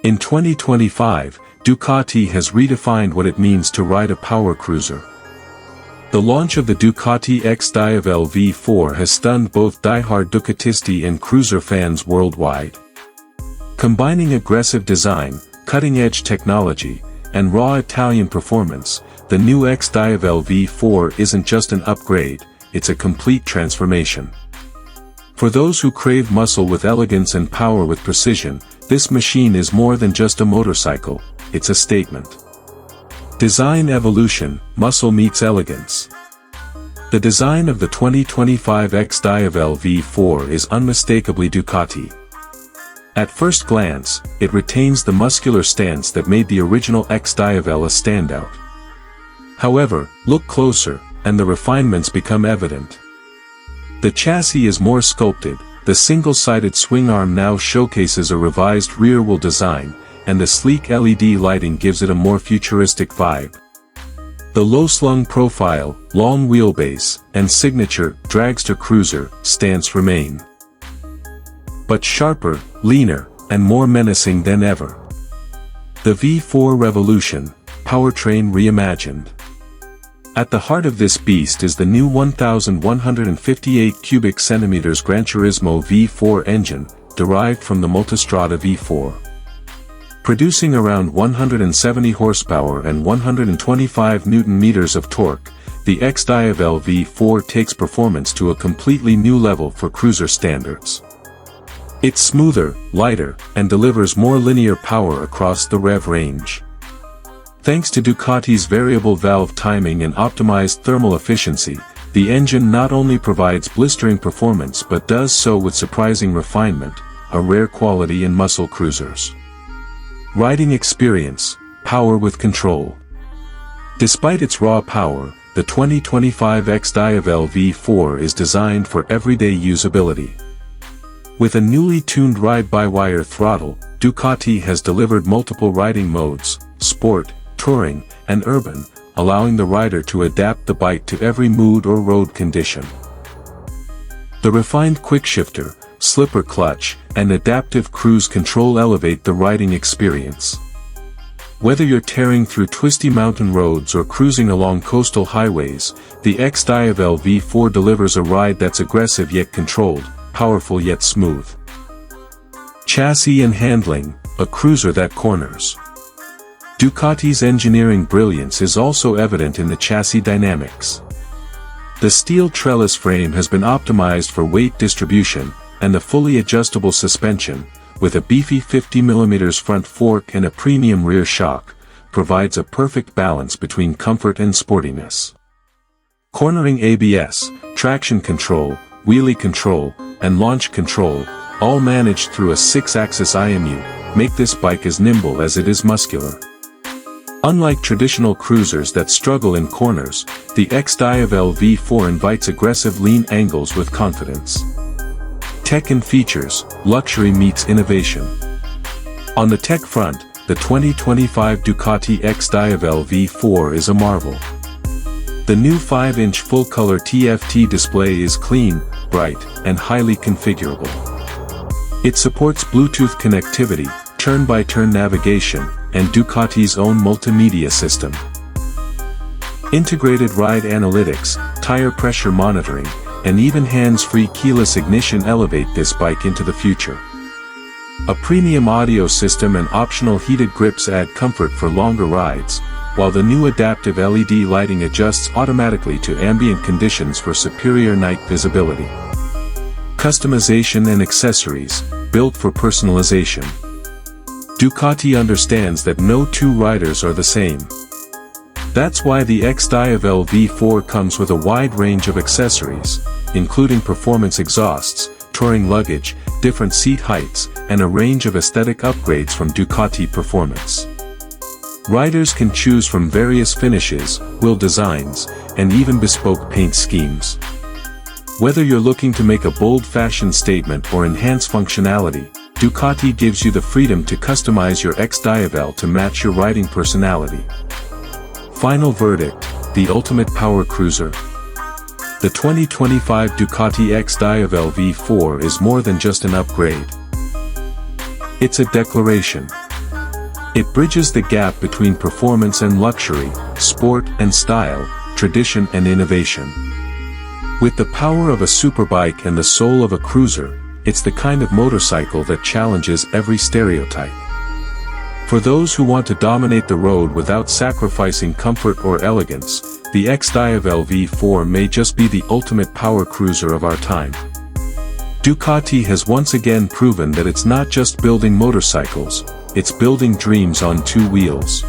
In 2025, Ducati has redefined what it means to ride a power cruiser. The launch of the Ducati XDiavel V4 has stunned both die-hard Ducatisti and cruiser fans worldwide. Combining aggressive design, cutting-edge technology, and raw Italian performance, the new XDiavel V4 isn't just an upgrade, it's a complete transformation. For those who crave muscle with elegance and power with precision, this machine is more than just a motorcycle, it's a statement. Design evolution, muscle meets elegance. The design of the 2025 XDiavel V4 is unmistakably Ducati. At first glance, it retains the muscular stance that made the original XDiavel a standout. However, look closer, and the refinements become evident. The chassis is more sculpted, the single-sided swing arm now showcases a revised rear wheel design, and the sleek LED lighting gives it a more futuristic vibe. The low-slung profile, long wheelbase, and signature dragster cruiser stance remain. But sharper, leaner, and more menacing than ever. The V4 Revolution, powertrain reimagined. At the heart of this beast is the new 1,158 cubic centimeters Granturismo V4 engine, derived from the Multistrada V4. Producing around 170 horsepower and 125 Nm of torque, the XDiavel V4 takes performance to a completely new level for cruiser standards. It's smoother, lighter, and delivers more linear power across the rev range. Thanks to Ducati's variable valve timing and optimized thermal efficiency, the engine not only provides blistering performance but does so with surprising refinement, a rare quality in muscle cruisers. Riding experience, power with control. Despite its raw power, the 2025 XDiavel V4 is designed for everyday usability. With a newly tuned ride-by-wire throttle, Ducati has delivered multiple riding modes, sport, touring, and urban, allowing the rider to adapt the bike to every mood or road condition. The refined quickshifter, slipper clutch, and adaptive cruise control elevate the riding experience. Whether you're tearing through twisty mountain roads or cruising along coastal highways, the XDiavel V4 delivers a ride that's aggressive yet controlled, powerful yet smooth. Chassis and handling, a cruiser that corners. Ducati's engineering brilliance is also evident in the chassis dynamics. The steel trellis frame has been optimized for weight distribution, and the fully adjustable suspension, with a beefy 50mm front fork and a premium rear shock, provides a perfect balance between comfort and sportiness. Cornering ABS, traction control, wheelie control, and launch control, all managed through a 6-axis IMU, make this bike as nimble as it is muscular. Unlike traditional cruisers that struggle in corners, the XDiavel V4 invites aggressive lean angles with confidence. Tech and features, luxury meets innovation. On the tech front, the 2025 Ducati XDiavel V4 is a marvel. The new 5-inch full-color TFT display is clean, bright, and highly configurable. It supports Bluetooth connectivity, turn-by-turn navigation, and Ducati's own multimedia system. Integrated ride analytics, tire pressure monitoring, and even hands-free keyless ignition elevate this bike into the future. A premium audio system and optional heated grips add comfort for longer rides, while the new adaptive LED lighting adjusts automatically to ambient conditions for superior night visibility. Customization and accessories, built for personalization. Ducati understands that no two riders are the same. That's why the XDiavel V4 comes with a wide range of accessories, including performance exhausts, touring luggage, different seat heights, and a range of aesthetic upgrades from Ducati Performance. Riders can choose from various finishes, wheel designs, and even bespoke paint schemes. Whether you're looking to make a bold fashion statement or enhance functionality, Ducati gives you the freedom to customize your XDiavel to match your riding personality. Final verdict, the ultimate power cruiser. The 2025 Ducati XDiavel V4 is more than just an upgrade. It's a declaration. It bridges the gap between performance and luxury, sport and style, tradition and innovation. With the power of a superbike and the soul of a cruiser, it's the kind of motorcycle that challenges every stereotype. For those who want to dominate the road without sacrificing comfort or elegance, the XDiavel V4 may just be the ultimate power cruiser of our time. Ducati has once again proven that it's not just building motorcycles, it's building dreams on two wheels.